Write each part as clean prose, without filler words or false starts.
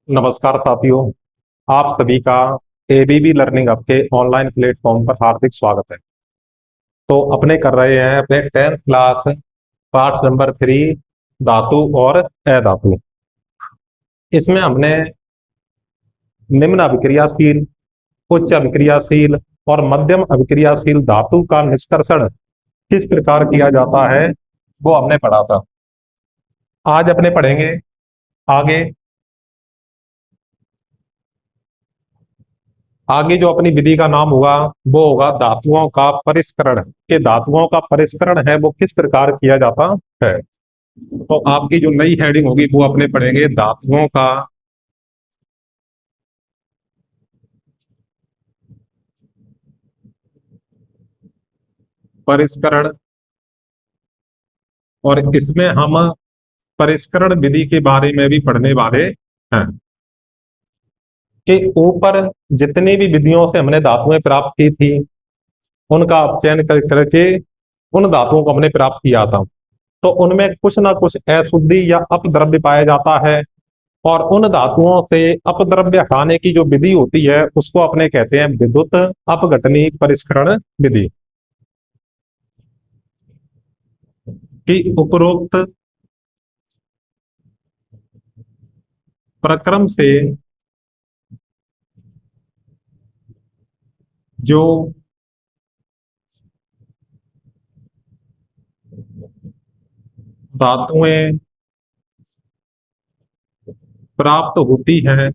नमस्कार साथियों। आप सभी का एबीबी लर्निंग हब के ऑनलाइन प्लेटफॉर्म पर हार्दिक स्वागत है। तो अपने कर रहे हैं अपने 10th क्लास पाठ नंबर 3 धातु और अधातु। इसमें हमने निम्न अभिक्रियाशील, उच्च अभिक्रियाशील और मध्यम अभिक्रियाशील धातु का निष्कर्षण किस प्रकार किया जाता है वो हमने पढ़ा था। आज अपने पढ़ेंगे आगे। आगे जो अपनी विधि का नाम होगा वो होगा धातुओं का परिष्करण। के धातुओं का परिष्करण है वो किस प्रकार किया जाता है। तो आपकी जो नई हेडिंग होगी वो अपने पढ़ेंगे धातुओं का परिष्करण। और इसमें हम परिष्करण विधि के बारे में भी पढ़ने वाले हैं कि ऊपर जितनी भी विधियों से हमने धातुएं प्राप्त की थी उनका चयन करके उन धातुओं को हमने प्राप्त किया था। तो उनमें कुछ ना कुछ अशुद्धि या अपद्रव्य पाया जाता है और उन धातुओं से अपद्रव्य हटाने की जो विधि होती है उसको अपने कहते हैं विद्युत अपघटनी परिष्करण विधि। कि उपरोक्त प्रक्रम से जो धातुएं प्राप्त होती हैं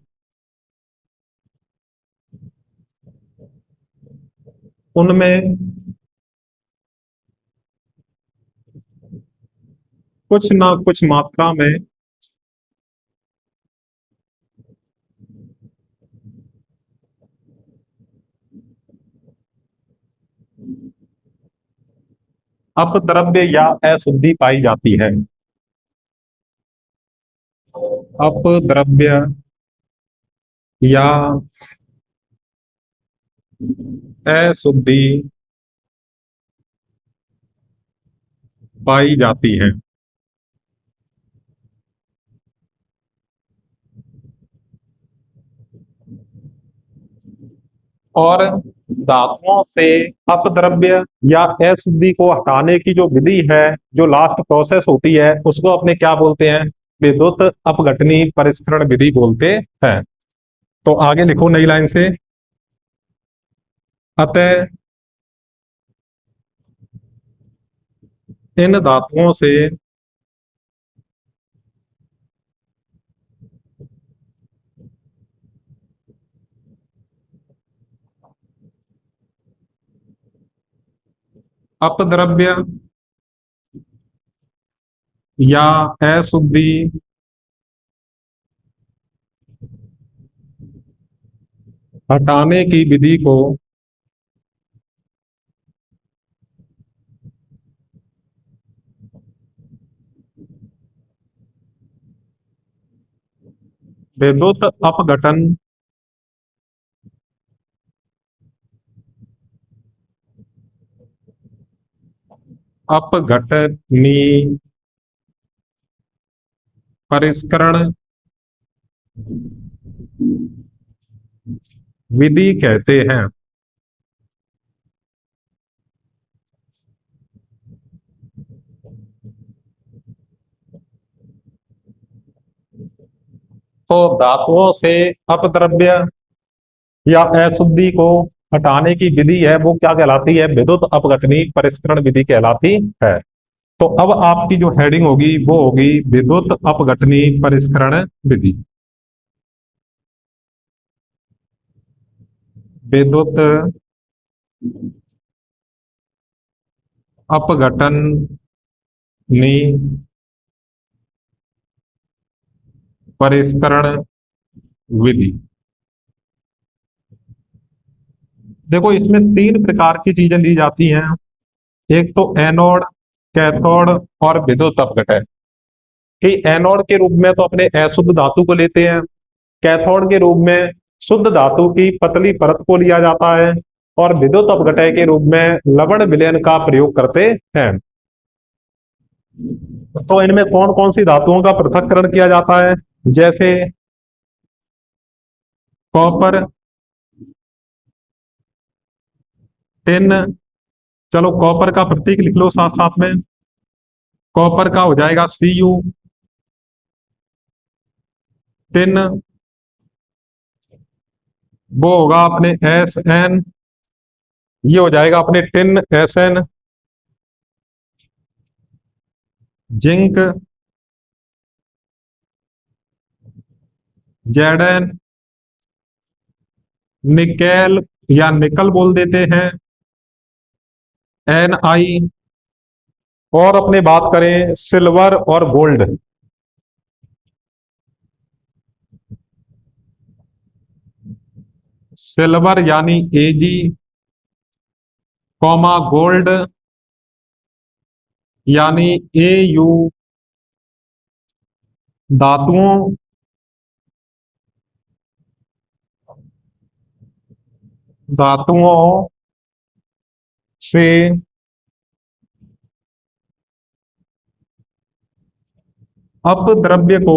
उनमें कुछ ना कुछ मात्रा में अपद्रव्य या अशुद्धि पाई जाती है। अपद्रव्य या अशुद्धि पाई जाती है। और धातुओं से अपद्रव्य या अशुद्धि को हटाने की जो विधि है, जो लास्ट प्रोसेस होती है उसको अपने क्या बोलते हैं? विद्युत अपघटनी परिष्करण विधि बोलते हैं। तो आगे लिखो नई लाइन से। अतः इन धातुओं से अपद्रव्य या अशुद्धि हटाने की विधि को विद्युत अपघटन अपघटनी परिष्करण विधि कहते हैं। तो धातुओं से अपद्रव्य या अशुद्धि को हटाने की विधि है वो क्या कहलाती है? विद्युत अपघटनी परिष्करण विधि कहलाती है। तो अब आपकी जो हेडिंग होगी वो होगी विद्युत अपघटनी परिष्करण विधि। विद्युत अपघटनी परिष्करण विधि। देखो इसमें तीन प्रकार की चीजें ली जाती हैं। एक तो एनोड, कैथोड और विद्युत अपघटन। कि एनोड के रूप में तो अपने अशुद्ध धातु को लेते हैं, कैथोड के रूप में शुद्ध धातु की पतली परत को लिया जाता है और विद्युत अपघटन के रूप में लवण विलयन का प्रयोग करते हैं। तो इनमें कौन कौन सी धातुओं का पृथक्करण किया जाता है? जैसे कॉपर, टिन। चलो कॉपर का प्रतीक लिख लो साथ साथ में। कॉपर का हो जाएगा Cu। टिन वो होगा अपने Sn। ये हो जाएगा अपने tin Sn। Zinc Zn। Nickel या निकल बोल देते हैं Ni। और अपने बात करें सिल्वर और गोल्ड। सिल्वर यानी Ag, कॉमा गोल्ड यानी Au। धातुओं धातुओं से अपद्रव्य को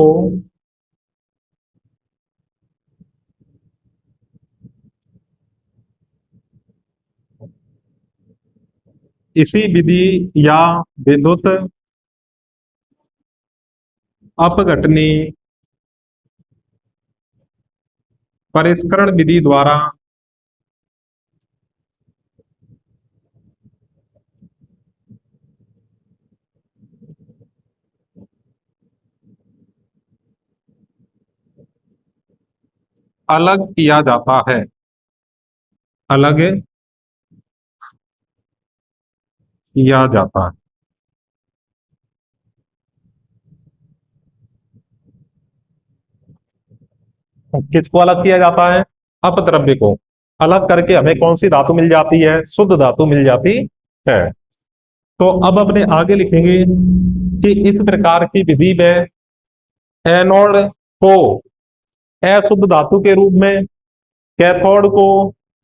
इसी विधि या विद्युत अपघटनी परिष्करण विधि द्वारा अलग किया जाता है। अलग किया जाता है। किसको अलग किया जाता है? अपद्रव्य को अलग करके हमें कौन सी धातु मिल जाती है? शुद्ध धातु मिल जाती है। तो अब अपने आगे लिखेंगे कि इस प्रकार की विधि में एनोड को अशुद्ध धातु के रूप में, कैथोड को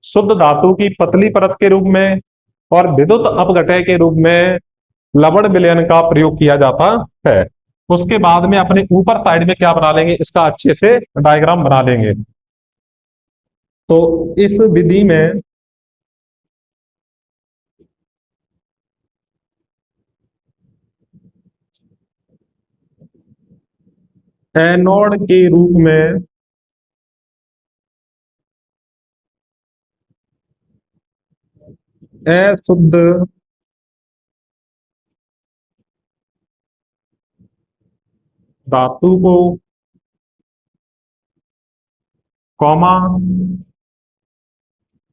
शुद्ध धातु की पतली परत के रूप में और विद्युत अपघटय के रूप में लवण विलयन का प्रयोग किया जाता है। उसके बाद में अपने ऊपर साइड में क्या बना लेंगे, इसका अच्छे से डायग्राम बना लेंगे। तो इस विधि में एनोड के रूप में अशुद्ध धातु को, कॉमा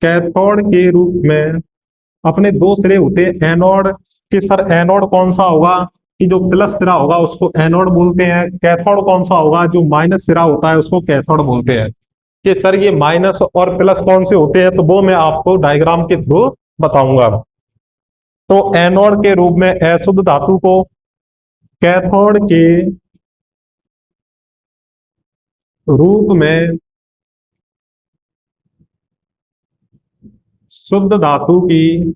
कैथोड के रूप में अपने दो सिरे होते हैं एनोड के। सर एनोड कौन सा होगा कि जो प्लस सिरा होगा उसको एनोड बोलते हैं। कैथोड कौन सा होगा जो माइनस सिरा होता है उसको कैथोड बोलते हैं। कि सर ये माइनस और प्लस कौन से होते हैं, तो वो मैं आपको डायग्राम के थ्रू बताऊंगा। तो एनोड के रूप में अशुद्ध धातु को, कैथोड के रूप में शुद्ध धातु की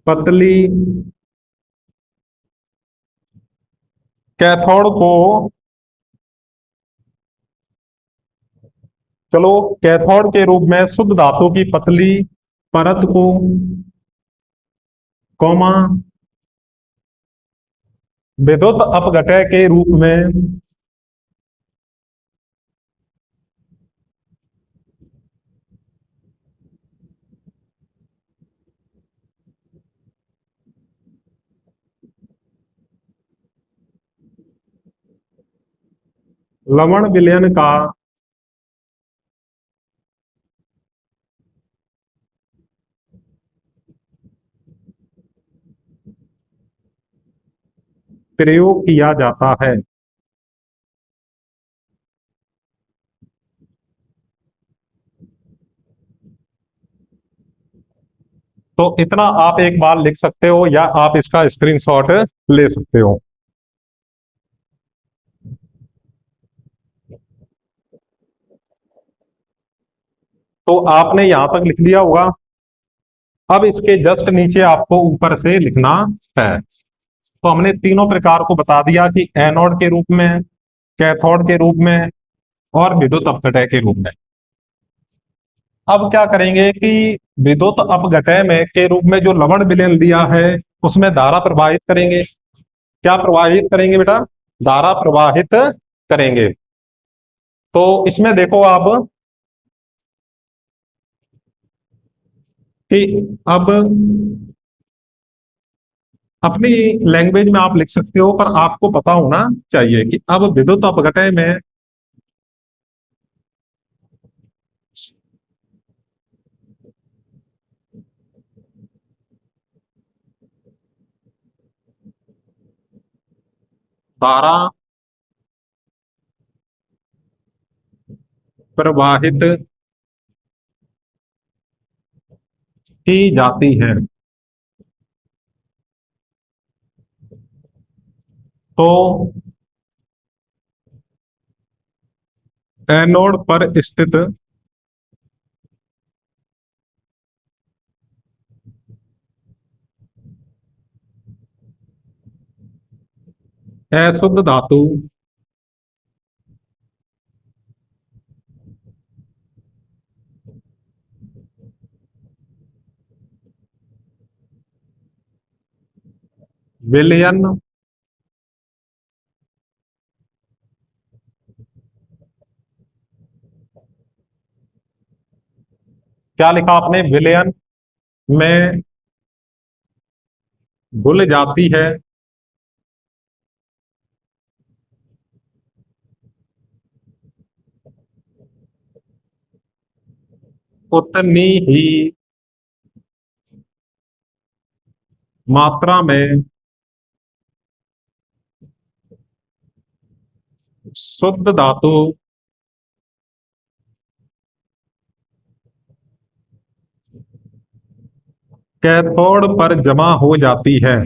पतली कैथोड को, चलो कैथोड के रूप में शुद्ध धातु की पतली परत को, कॉमा विद्युत अपघटय के रूप में लवण विलयन का प्रयोग किया जाता है। तो इतना आप एक बार लिख सकते हो या आप इसका स्क्रीनशॉट ले सकते हो। तो आपने यहां तक लिख लिया होगा। अब इसके जस्ट नीचे आपको ऊपर से लिखना है। तो हमने तीनों प्रकार को बता दिया कि एनोड के रूप में, कैथोड के रूप में और विद्युत अपघटय के रूप में। अब क्या करेंगे कि विद्युत अपघटय में के रूप में जो लवण विलयन दिया है उसमें धारा प्रवाहित करेंगे। क्या प्रवाहित करेंगे बेटा? धारा प्रवाहित करेंगे। तो इसमें देखो आप कि अब अपनी लैंग्वेज में आप लिख सकते हो, पर आपको पता होना चाहिए कि अब विद्युत अपघटय में धारा प्रवाहित की जाती है। तो एनोड पर स्थित अशुद्ध धातु विलयन क्या लिखा आपने? विलयन में घुल जाती है। उतनी ही मात्रा में शुद्ध धातु कैथोड पर जमा हो जाती है।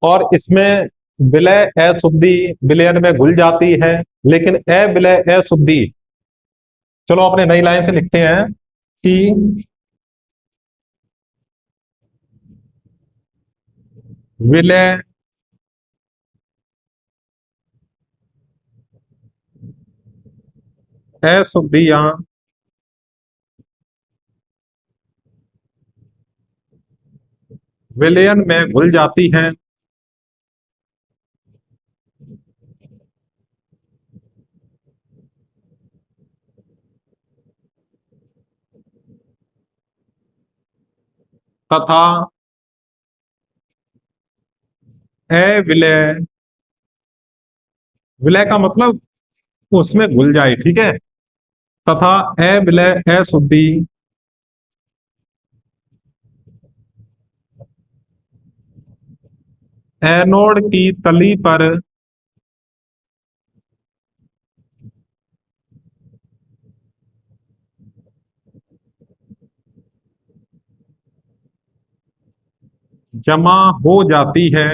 और इसमें विलय अशुद्धि विलयन में घुल जाती है, लेकिन अविलय अशुद्धि, चलो अपने नई लाइन से लिखते हैं कि विलय अशुद्धियां विलयन में घुल जाती हैं तथा अविलय, विलय का मतलब उसमें घुल जाए, ठीक है, तथा अविलय अशुद्धि एनोड की तली पर जमा हो जाती है,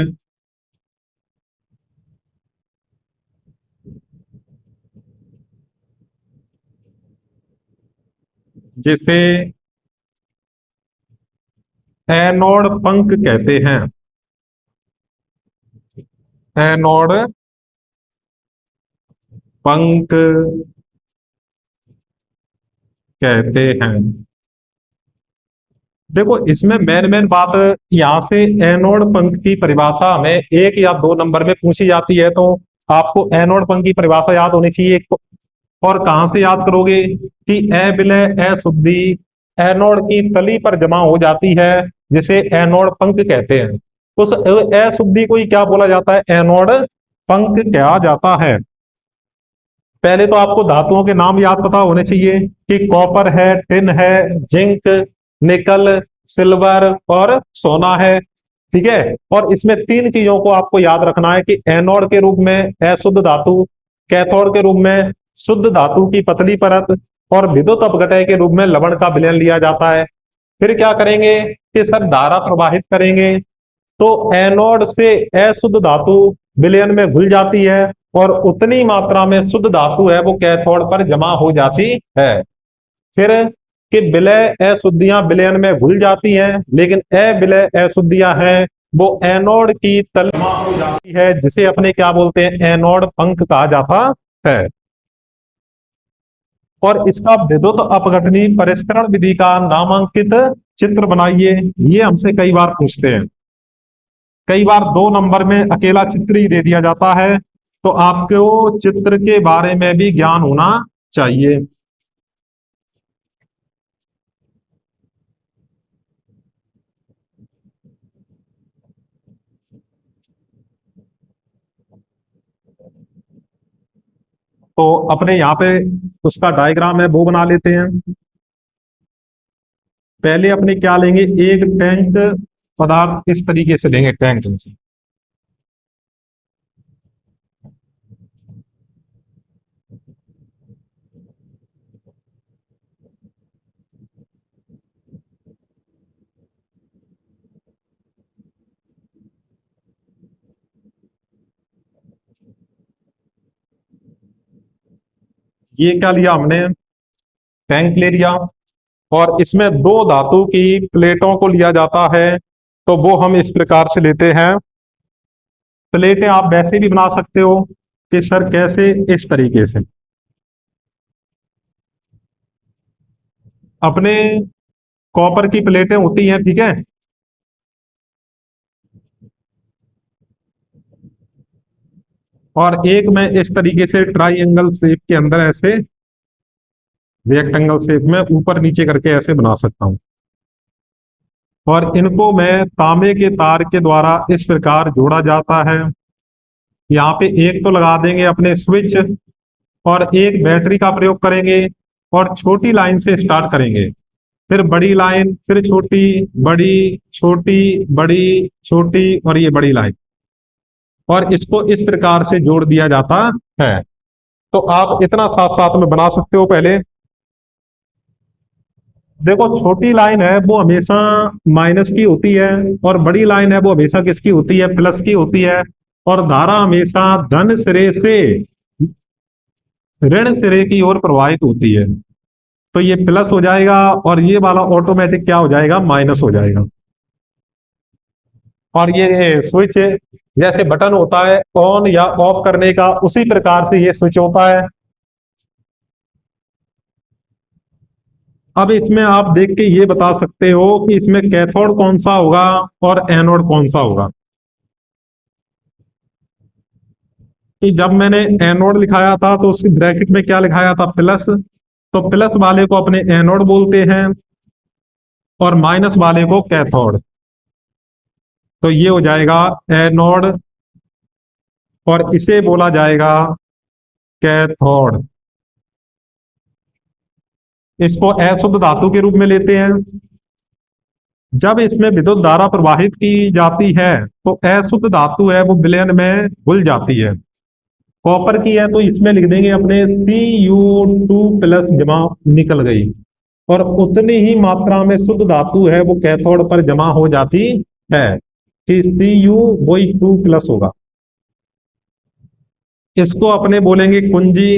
जिसे एनोड पंख कहते हैं। एनोड पंख कहते हैं। देखो इसमें मेन मेन बात यहां से एनोड पंख की परिभाषा हमें 1 या 2 नंबर में पूछी जाती है, तो आपको एनोड पंख की परिभाषा याद होनी चाहिए। और कहां से याद करोगे कि अविलय अशुद्धि एनोड की तली पर जमा हो जाती है, जिसे एनोड पंख कहते हैं। उस अशुद्धि को ही क्या बोला जाता है? एनोड पंख कहा जाता है। पहले तो आपको धातुओं के नाम याद पता होने चाहिए कि कॉपर है, टिन है, जिंक, निकल, सिल्वर और सोना है, ठीक है। और इसमें 3 चीजों को आपको याद रखना है कि एनोड के रूप में अशुद्ध धातु, कैथोड के रूप में शुद्ध धातु की पतली परत और विद्युत अपघटय के रूप में लवण का विलयन लिया जाता है। फिर क्या करेंगे कि सर धारा प्रवाहित करेंगे, तो एनोड से अशुद्ध धातु विलयन में घुल जाती है और उतनी मात्रा में शुद्ध धातु है वो कैथोड पर जमा हो जाती है। फिर कि विलय अशुद्धियां विलयन में घुल जाती हैं, लेकिन अविलय अशुद्धियां हैं वो एनोड की तल जमा हो जाती है, जिसे अपने क्या बोलते हैं, एनोड पंख कहा जाता है। और इसका विद्युत अपघटनी परिष्करण विधि का नामांकित चित्र बनाइए, ये हमसे कई बार पूछते हैं। कई बार 2 नंबर में अकेला चित्र ही दे दिया जाता है, तो आपको चित्र के बारे में भी ज्ञान होना चाहिए। तो अपने यहाँ पे उसका डायग्राम है वो बना लेते हैं। पहले अपने क्या लेंगे, एक टैंक पदार्थ इस तरीके से लेंगे, टैंक से। ये क्या लिया हमने, टैंक ले लिया, और इसमें 2 धातु की प्लेटों को लिया जाता है। तो वो हम इस प्रकार से लेते हैं। प्लेटें आप वैसे भी बना सकते हो कि सर कैसे, इस तरीके से। अपने कॉपर की प्लेटें होती हैं, ठीक है। और एक मैं इस तरीके से ट्राइंगल शेप के अंदर ऐसे रेक्टेंगल शेप में ऊपर नीचे करके ऐसे बना सकता हूं। और इनको मैं तांबे के तार के द्वारा इस प्रकार जोड़ा जाता है। यहाँ पे एक तो लगा देंगे अपने स्विच, और एक बैटरी का प्रयोग करेंगे, और छोटी लाइन से स्टार्ट करेंगे, फिर बड़ी लाइन, फिर छोटी, बड़ी, छोटी, बड़ी, छोटी, और ये बड़ी लाइन, और इसको इस प्रकार से जोड़ दिया जाता है। तो आप इतना साथ साथ में बना सकते हो। पहले देखो, छोटी लाइन है वो हमेशा माइनस की होती है, और बड़ी लाइन है वो हमेशा किसकी होती है, प्लस की होती है। और धारा हमेशा धन सिरे से ऋण सिरे की ओर प्रवाहित होती है। तो ये प्लस हो जाएगा, और ये वाला ऑटोमेटिक क्या हो जाएगा, माइनस हो जाएगा। और ये स्विच जैसे बटन होता है ऑन या ऑफ करने का, उसी प्रकार से ये स्विच होता है। अब इसमें आप देख के ये बता सकते हो कि इसमें कैथोड कौन सा होगा और एनोड कौन सा होगा। कि जब मैंने एनोड लिखाया था तो उसकी ब्रैकेट में क्या लिखाया था, प्लस। तो प्लस वाले को अपने एनोड बोलते हैं, और माइनस वाले को कैथोड। तो ये हो जाएगा एनोड, और इसे बोला जाएगा कैथोड। इसको अशुद्ध धातु के रूप में लेते हैं। जब इसमें विद्युत धारा प्रवाहित की जाती है तो अशुद्ध धातु है वो विलयन में घुल जाती है। कॉपर की है तो इसमें लिख देंगे अपने Cu2+ जमा निकल गई, और उतनी ही मात्रा में शुद्ध धातु है वो कैथोड पर जमा हो जाती है, कि Cu वही 2+ होगा। इसको अपने बोलेंगे कुंजी,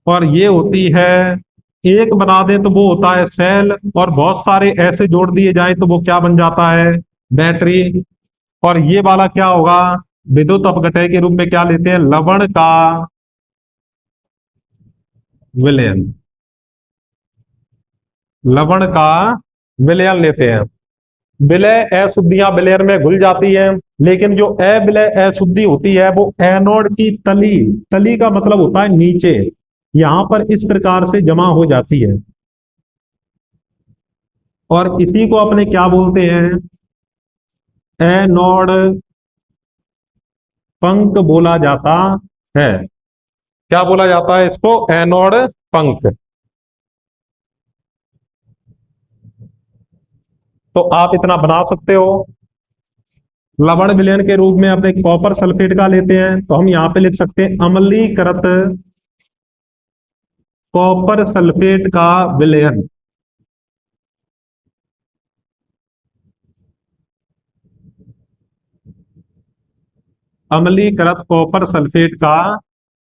और ये होती है, एक बना दे तो वो होता है सेल, और बहुत सारे ऐसे जोड़ दिए जाए तो वो क्या बन जाता है, बैटरी। और ये वाला क्या होगा, विद्युत अपघटय के रूप में क्या लेते हैं, लवण का विलयन। लवण का विलयन लेते हैं। विलय अशुद्धियां विलयन में घुल जाती हैं, लेकिन जो अविलय अशुद्धि होती है वो एनोड की तली, तली का मतलब होता है नीचे, यहां पर इस प्रकार से जमा हो जाती है। और इसी को अपने क्या बोलते हैं, एनोड पंख बोला जाता है। क्या बोला जाता है इसको, एनोड पंख। तो आप इतना बना सकते हो। लवण विलयन के रूप में अपने कॉपर सल्फेट का लेते हैं, तो हम यहां पे लिख सकते हैं अम्लीकृत कॉपर सल्फेट का विलयन। अम्लीकृत कॉपर सल्फेट का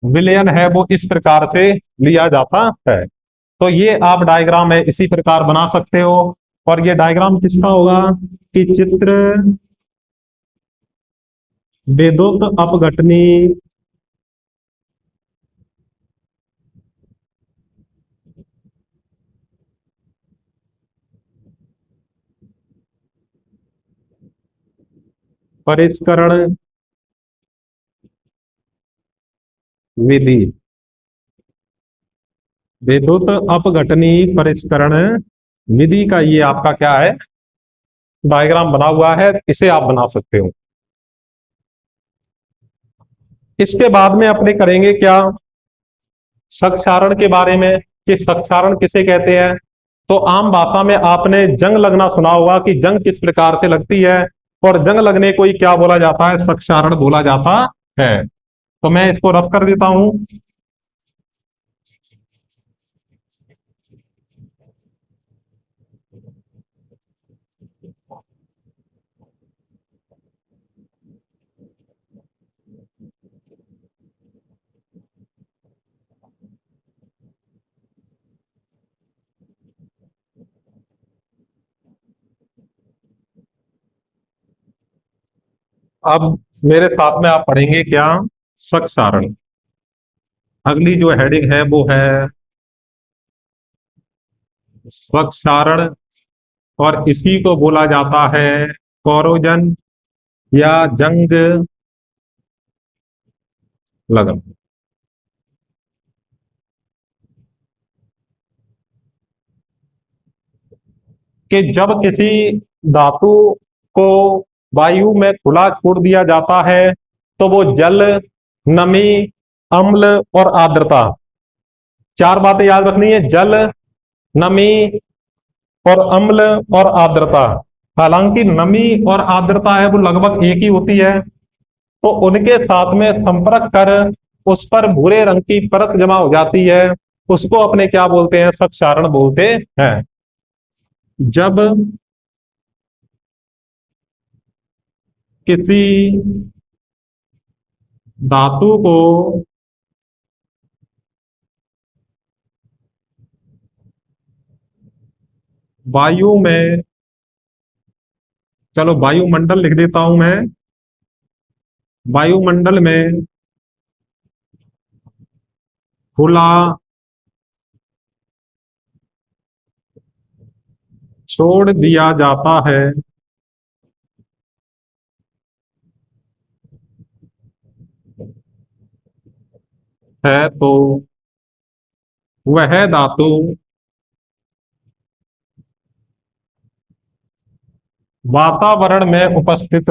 विलयन है वो इस प्रकार से लिया जाता है। तो ये आप डायग्राम है इसी प्रकार बना सकते हो। और ये डायग्राम किसका होगा कि चित्र विद्युत अपघटनी परिष्करण विधि, विद्युत अपघटनी परिष्करण विधि का ये आपका क्या है डायग्राम बना हुआ है, इसे आप बना सकते हो। इसके बाद में अपने करेंगे क्या क्षारण के बारे में कि क्षारण किसे कहते हैं। तो आम भाषा में आपने जंग लगना सुना होगा कि जंग किस प्रकार से लगती है, और जंग लगने को ही क्या बोला जाता है क्षारण बोला जाता है। तो मैं इसको रफ कर देता हूं। अब मेरे साथ में आप पढ़ेंगे क्या क्षारण। अगली जो हेडिंग है वो है क्षारण, और इसी को बोला जाता है कोरोजन या जंग लगन। कि जब किसी धातु को वायु में खुला छोड़ दिया जाता है तो वो जल, नमी, अम्ल और आर्द्रता, चार बातें याद रखनी है, जल, नमी और अम्ल और आर्द्रता। हालांकि नमी और आर्द्रता है वो लगभग एक ही होती है, तो उनके साथ में संपर्क कर उस पर भूरे रंग की परत जमा हो जाती है, उसको अपने क्या बोलते हैं क्षारण बोलते हैं। जब किसी धातु को वायु में, चलो वायुमंडल लिख देता हूं मैं, वायुमंडल में खुला छोड़ दिया जाता है तो वह धातु वातावरण में उपस्थित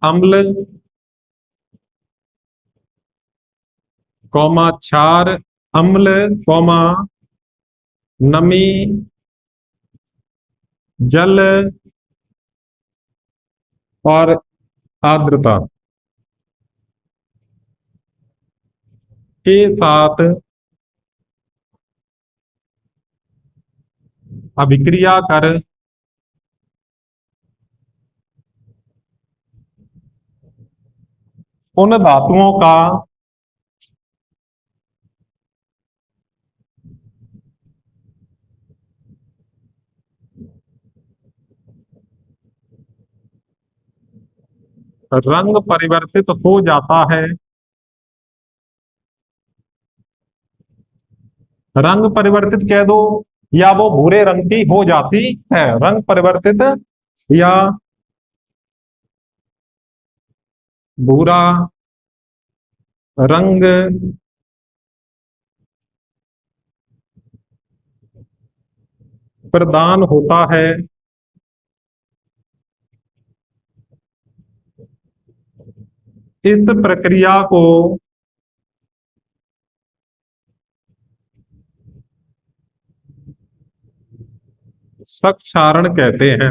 अम्ल, क्षार, अम्ल, नमी, जल और आर्द्रता के साथ अभिक्रिया कर उन धातुओं का रंग परिवर्तित हो जाता है। रंग परिवर्तित कह दो या वो भूरे रंग की हो जाती है, रंग परिवर्तित या भूरा रंग प्रदान होता है। इस प्रक्रिया को क्षारण कहते हैं।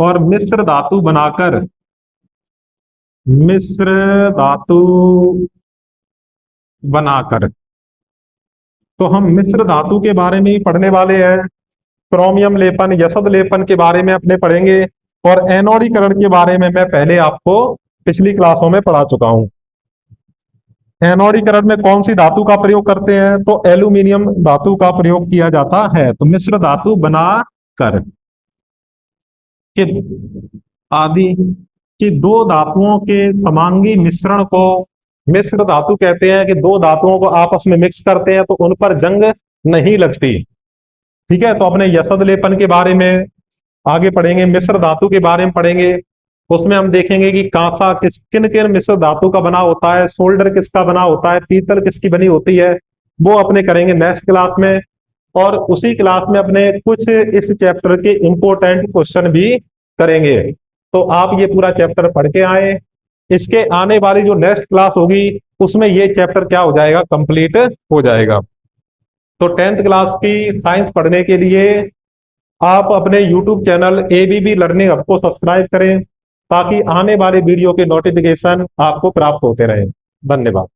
और मिश्र धातु बनाकर, मिश्र धातु बनाकर, तो हम मिश्र धातु के बारे में ही पढ़ने वाले हैं। क्रोमियम लेपन, यसद लेपन के बारे में अपने पढ़ेंगे, और एनोडीकरण के बारे में मैं पहले आपको पिछली क्लासों में पढ़ा चुका हूं। एनोडीकरण में कौन सी धातु का प्रयोग करते हैं, तो एल्यूमिनियम धातु का प्रयोग किया जाता है। तो मिश्र धातु बनाकर के आदि कि दो धातुओं के समांगी मिश्रण को मिश्र धातु कहते हैं। कि दो धातुओं को आपस में मिक्स करते हैं तो उन पर जंग नहीं लगती। ठीक है, तो अपने यसद लेपन के बारे में आगे पढ़ेंगे, मिश्र धातु के बारे में पढ़ेंगे। उसमें हम देखेंगे कि कांसा किन किन मिश्र धातु का बना होता है, सोल्डर किसका बना होता है, पीतल किसकी बनी होती है, वो अपने करेंगे नेक्स्ट क्लास में। और उसी क्लास में अपने कुछ इस चैप्टर के इंपॉर्टेंट क्वेश्चन भी करेंगे। तो आप ये पूरा चैप्टर पढ़ के आए, इसके आने वाली जो नेक्स्ट क्लास होगी उसमें ये चैप्टर क्या हो जाएगा, कंप्लीट हो जाएगा। तो 10th क्लास की साइंस पढ़ने के लिए आप अपने YouTube channel ABB learning hub को सब्सक्राइब करें, ताकि आने वाले वीडियो के नोटिफिकेशन आपको प्राप्त होते रहे। धन्यवाद।